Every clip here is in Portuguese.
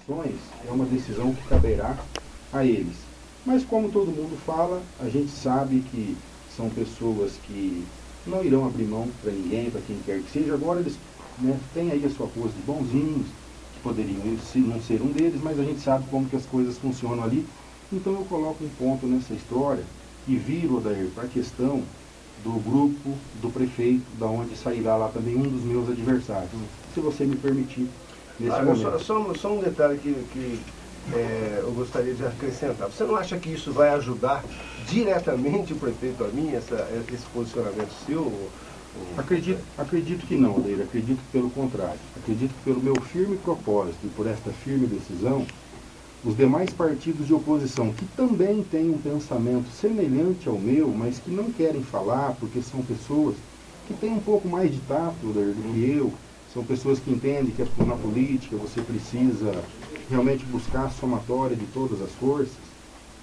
questões é uma decisão que caberá a eles. Mas como todo mundo fala, a gente sabe que são pessoas que não irão abrir mão para ninguém, para quem quer que seja. Agora eles, né, têm aí a sua pose de bonzinhos, que poderiam não ser um deles, mas a gente sabe como que as coisas funcionam ali. Então eu coloco um ponto nessa história e viro, Odair, para a questão do grupo do prefeito, da onde sairá lá também um dos meus adversários, se você me permitir, nesse momento. Só um detalhe que eu gostaria de acrescentar. Você não acha que isso vai ajudar diretamente o prefeito a mim, esse posicionamento seu? Acredito que não, Odair, acredito que pelo contrário. Acredito que pelo meu firme propósito e por esta firme decisão, os demais partidos de oposição, que também têm um pensamento semelhante ao meu, mas que não querem falar, porque são pessoas que têm um pouco mais de tato, Odair, do que eu, são pessoas que entendem que na política você precisa realmente buscar a somatória de todas as forças.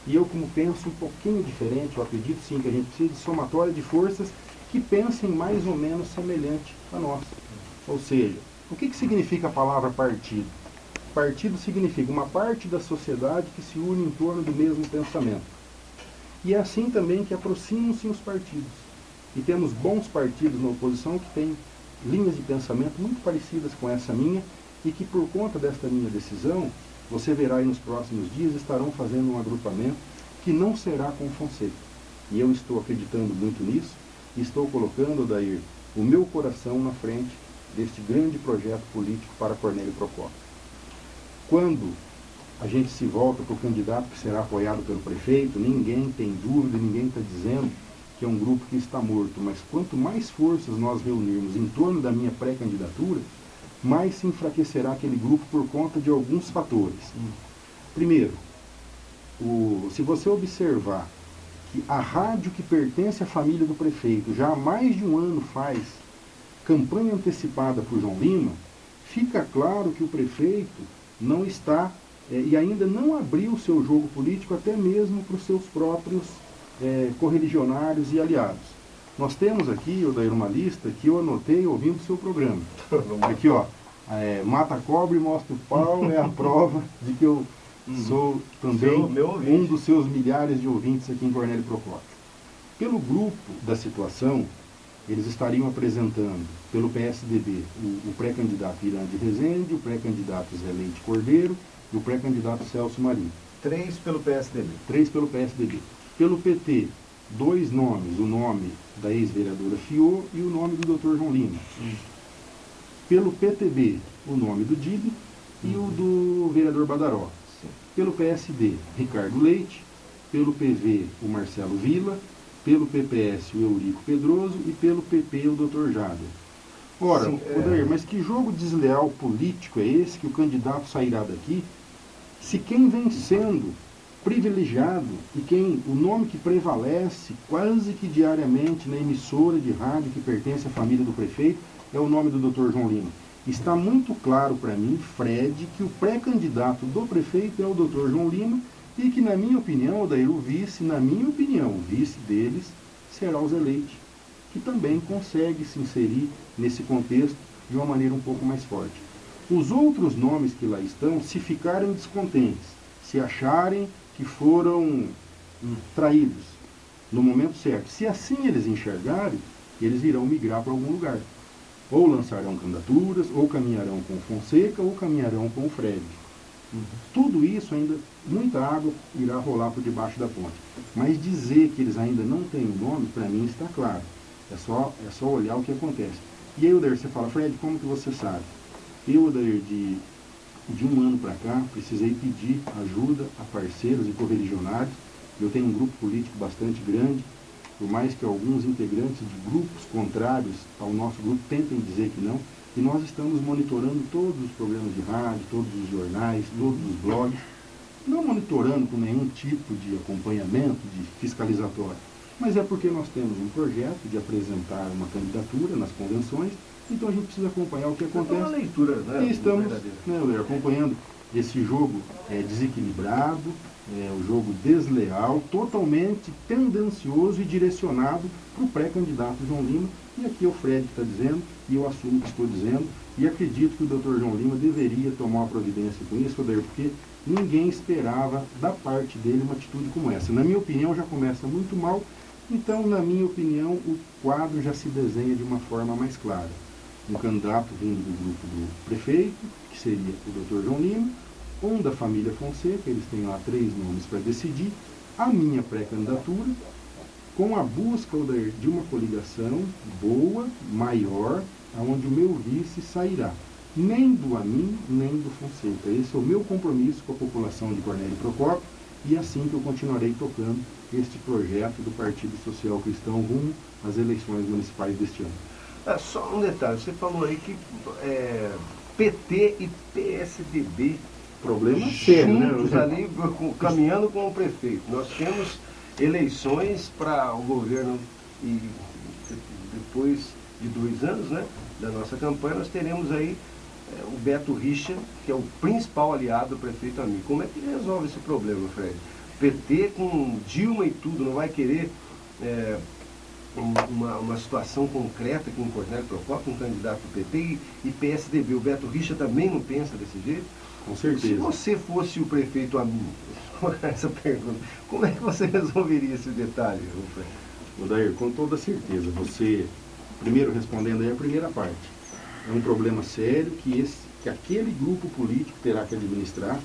E eu, como penso um pouquinho diferente, eu acredito sim que a gente precisa de somatória de forças que pensem mais ou menos semelhante a nós. Ou seja, o que significa a palavra partido? Partido significa uma parte da sociedade que se une em torno do mesmo pensamento. E é assim também que aproximam-se os partidos. E temos bons partidos na oposição que têm linhas de pensamento muito parecidas com essa minha, e que por conta desta minha decisão, você verá aí nos próximos dias, estarão fazendo um agrupamento que não será com Fonseca. E eu estou acreditando muito nisso, e estou colocando, Odair, o meu coração na frente deste grande projeto político para Cornélio Procópio. Quando a gente se volta para o candidato que será apoiado pelo prefeito, ninguém tem dúvida, ninguém está dizendo que é um grupo que está morto, mas quanto mais forças nós reunirmos em torno da minha pré-candidatura, mais se enfraquecerá aquele grupo por conta de alguns fatores. Primeiro, se você observar que a rádio que pertence à família do prefeito já há mais de um ano faz campanha antecipada por João Lima, fica claro que o prefeito não está e ainda não abriu o seu jogo político até mesmo para os seus próprios correligionários e aliados. Nós temos aqui, Odair, uma lista que eu anotei ouvindo o seu programa. Aqui, ó, mata a cobra e mostra o pau, é a prova de que eu sou também um dos seus milhares de ouvintes aqui em Cornélio Procópio. Pelo grupo da situação, eles estariam apresentando, pelo PSDB, o pré-candidato Irande Rezende, o pré-candidato Zé Leite Cordeiro e o pré-candidato Celso Marinho. 3 pelo PSDB. 3 pelo PSDB. Pelo PT, 2 nomes, o nome da ex-vereadora Fiô e o nome do Dr. João Lima. Pelo PTB, o nome do Dib e o do vereador Badaró. Pelo PSD, Ricardo Leite. Pelo PV, o Marcelo Vila. Pelo PPS, o Eurico Pedroso. E pelo PP, o Dr. Jader. Ora, Odair, mas que jogo desleal político é esse que o candidato sairá daqui se quem vem sendo privilegiado e o nome que prevalece quase que diariamente na emissora de rádio que pertence à família do prefeito é o nome do Dr. João Lima. Está muito claro para mim, Fred, que o pré-candidato do prefeito é o Dr. João Lima e que, na minha opinião, Odair, o vice deles será o Zé Leite, que também consegue se inserir nesse contexto de uma maneira um pouco mais forte. Os outros nomes que lá estão, se ficarem descontentes, se acharem que foram traídos no momento certo, se assim eles enxergarem, eles irão migrar para algum lugar. Ou lançarão candidaturas, ou caminharão com o Fonseca, ou caminharão com o Fred. Tudo isso ainda, muita água irá rolar por debaixo da ponte. Mas dizer que eles ainda não têm um nome, para mim está claro. É só olhar o que acontece. E aí, Odair, você fala, Fred, como que você sabe? Eu, Odair, de um ano para cá, precisei pedir ajuda a parceiros e correligionários. Eu tenho um grupo político bastante grande, por mais que alguns integrantes de grupos contrários ao nosso grupo tentem dizer que não, e nós estamos monitorando todos os programas de rádio, todos os jornais, todos os blogs, não monitorando com nenhum tipo de acompanhamento, de fiscalizatório, mas é porque nós temos um projeto de apresentar uma candidatura nas convenções, então a gente precisa acompanhar o que acontece. É uma leitura, né? E estamos acompanhando esse jogo desequilibrado, o jogo desleal, totalmente tendencioso e direcionado para o pré-candidato João Lima. E aqui é o Fred que está dizendo, e eu assumo que estou dizendo, E acredito que o Dr. João Lima deveria tomar uma providência com isso, Odair, porque ninguém esperava da parte dele uma atitude como essa. Na minha opinião, já começa muito mal. Então, na minha opinião, o quadro já se desenha de uma forma mais clara. Um candidato vindo do grupo do prefeito, que seria o Dr. João Lima, um da família Fonseca, eles têm lá 3 nomes para decidir, a minha pré-candidatura, com a busca, Odair, de uma coligação boa, maior, onde o meu vice sairá. Nem do Amin, nem do Fonseca. Esse é o meu compromisso com a população de Cornélio Procópio, e assim que eu continuarei tocando este projeto do Partido Social Cristão rumo às eleições municipais deste ano. Só um detalhe, você falou aí que PT e PSDB Problema sério, juntos né? ali, caminhando com o prefeito. Nós temos eleições para o governo e depois de 2 anos, né, da nossa campanha, nós teremos aí o Beto Richa, que é o principal aliado do prefeito Amin. Como é que resolve esse problema, Fred? PT com Dilma e tudo, não vai querer uma situação concreta aqui em Cornélio Procópio, um candidato do PT e PSDB. O Beto Richa também não pensa desse jeito? Com certeza. Se você fosse o prefeito Amin, essa pergunta, como é que você resolveria esse detalhe, Fred? Odair, com toda certeza. Você, primeiro respondendo aí a primeira parte, é um problema sério que aquele grupo político terá que administrar,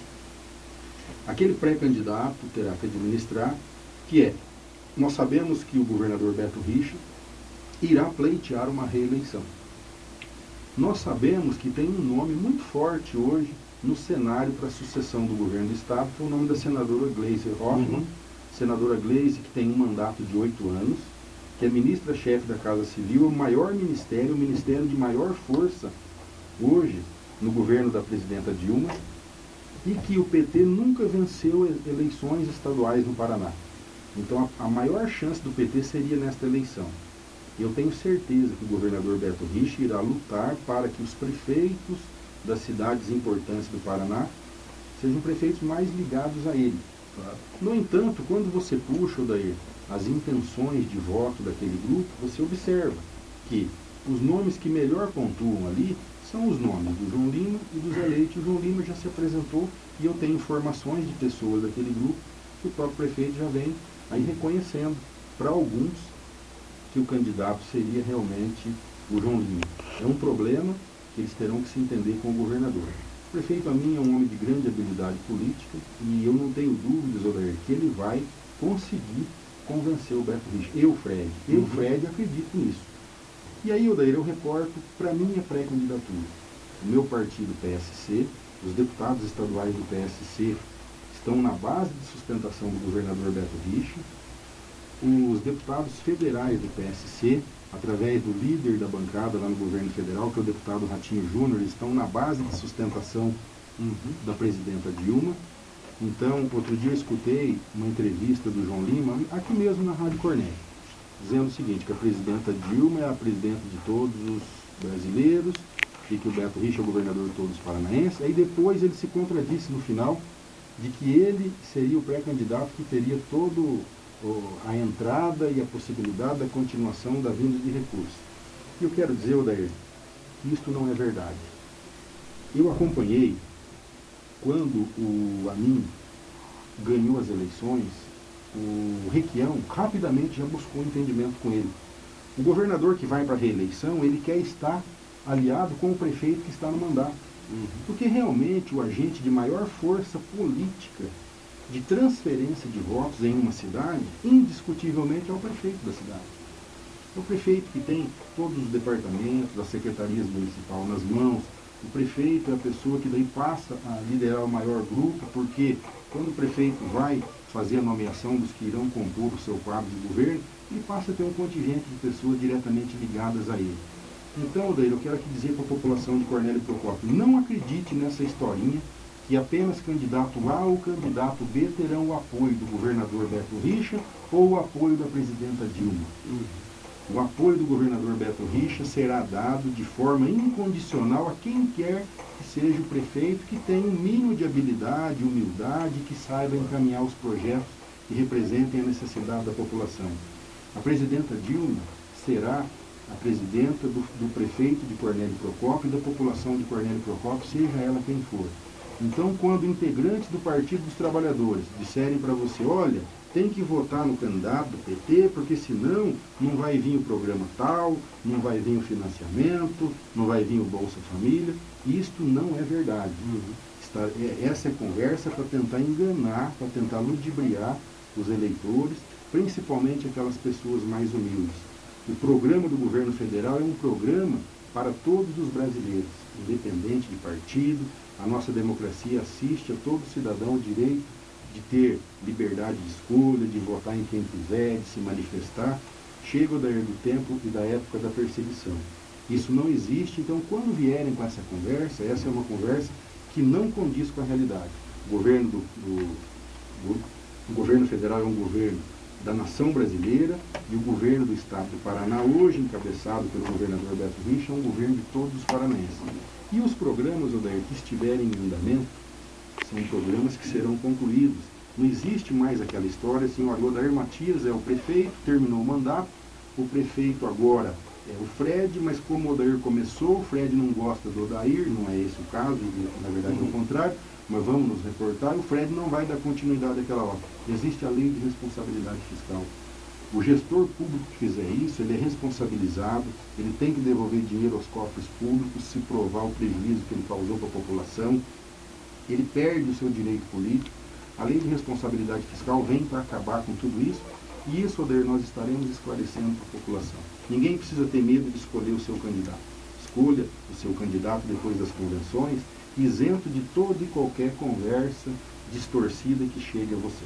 aquele pré-candidato terá que administrar, que é, nós sabemos que o governador Beto Richa irá pleitear uma reeleição. Nós sabemos que tem um nome muito forte hoje no cenário para a sucessão do governo do Estado, que é o nome da senadora Gleisi Hoffmann, senadora Gleisi, que tem um mandato de 8 anos, que é ministra-chefe da Casa Civil, é o maior ministério, o ministério de maior força hoje no governo da presidenta Dilma, e que o PT nunca venceu eleições estaduais no Paraná. Então a maior chance do PT seria nesta eleição. Eu tenho certeza que o governador Beto Richa irá lutar para que os prefeitos das cidades importantes do Paraná sejam prefeitos mais ligados a ele. No entanto, quando você puxa, Odair, as intenções de voto daquele grupo, você observa que os nomes que melhor pontuam ali são os nomes do João Lima e dos eleitos. O João Lima já se apresentou e eu tenho informações de pessoas daquele grupo que o próprio prefeito já vem aí reconhecendo para alguns que o candidato seria realmente o João Lima. É um problema que eles terão que se entender com o governador. O prefeito Amin é um homem de grande habilidade política e eu não tenho dúvidas, Odair, que ele vai conseguir convencer o Beto Richa. Eu, Fred, acredito nisso. E aí, Odair, eu reporto para a minha pré-candidatura. O meu partido PSC, os deputados estaduais do PSC estão na base de sustentação do governador Beto Richa. Os deputados federais do PSC, através do líder da bancada lá no governo federal, que é o deputado Ratinho Júnior, estão na base de sustentação da presidenta Dilma. Então, outro dia eu escutei uma entrevista do João Lima, aqui mesmo na Rádio Cornélio, dizendo o seguinte, que a presidenta Dilma é a presidenta de todos os brasileiros e que o Beto Richa é o governador de todos os paranaenses. Aí depois ele se contradisse no final de que ele seria o pré-candidato que teria todo a entrada e a possibilidade da continuação da vinda de recursos. E eu quero dizer, Odair, que isto não é verdade. Eu acompanhei quando o Amin ganhou as eleições, o Requião rapidamente já buscou entendimento com ele. O governador que vai para a reeleição, ele quer estar aliado com o prefeito que está no mandato. Porque realmente o agente de maior força política de transferência de votos em uma cidade, indiscutivelmente é o prefeito da cidade. É o prefeito que tem todos os departamentos, as secretarias municipais nas mãos. O prefeito é a pessoa que daí passa a liderar o maior grupo, porque quando o prefeito vai fazer a nomeação dos que irão compor o seu quadro de governo, ele passa a ter um contingente de pessoas diretamente ligadas a ele. Então, Odair, eu quero aqui dizer para a população de Cornélio Procópio, não acredite nessa historinha que apenas candidato A ou candidato B terão o apoio do governador Beto Richa ou o apoio da presidenta Dilma. O apoio do governador Beto Richa será dado de forma incondicional a quem quer que seja o prefeito que tenha um mínimo de habilidade, humildade, que saiba encaminhar os projetos que representem a necessidade da população. A presidenta Dilma será a presidenta do prefeito de Cornélio Procópio e da população de Cornélio Procópio, seja ela quem for. Então, quando integrantes do Partido dos Trabalhadores disserem para você, olha, tem que votar no candidato do PT, porque senão não vai vir o programa tal, não vai vir o financiamento, não vai vir o Bolsa Família, isto não é verdade. Essa é conversa para tentar enganar, para tentar ludibriar os eleitores, principalmente aquelas pessoas mais humildes. O programa do governo federal é um programa para todos os brasileiros, independente de partido. A nossa democracia assiste a todo cidadão o direito de ter liberdade de escolha, de votar em quem quiser, de se manifestar. Chega o do tempo e da época da perseguição. Isso não existe, então quando vierem com essa conversa, essa é uma conversa que não condiz com a realidade. O governo federal é um governo da nação brasileira e o governo do estado do Paraná, hoje encabeçado pelo governador Beto Richa, é um governo de todos os paranaenses. E os programas, Odair, que estiverem em andamento, são programas que serão concluídos. Não existe mais aquela história assim, olha, o Odair Matias é o prefeito, terminou o mandato, o prefeito agora é o Fred, mas como o Odair começou, o Fred não gosta do Odair, não é esse o caso, na verdade é o contrário, mas vamos nos reportar, e o Fred não vai dar continuidade àquela obra. Existe a lei de responsabilidade fiscal. O gestor público que fizer isso, ele é responsabilizado, ele tem que devolver dinheiro aos cofres públicos, se provar o prejuízo que ele causou para a população, ele perde o seu direito político. A lei de responsabilidade fiscal vem para acabar com tudo isso, e isso, Odair, nós estaremos esclarecendo para a população. Ninguém precisa ter medo de escolher o seu candidato. Escolha o seu candidato depois das convenções, isento de toda e qualquer conversa distorcida que chegue a você.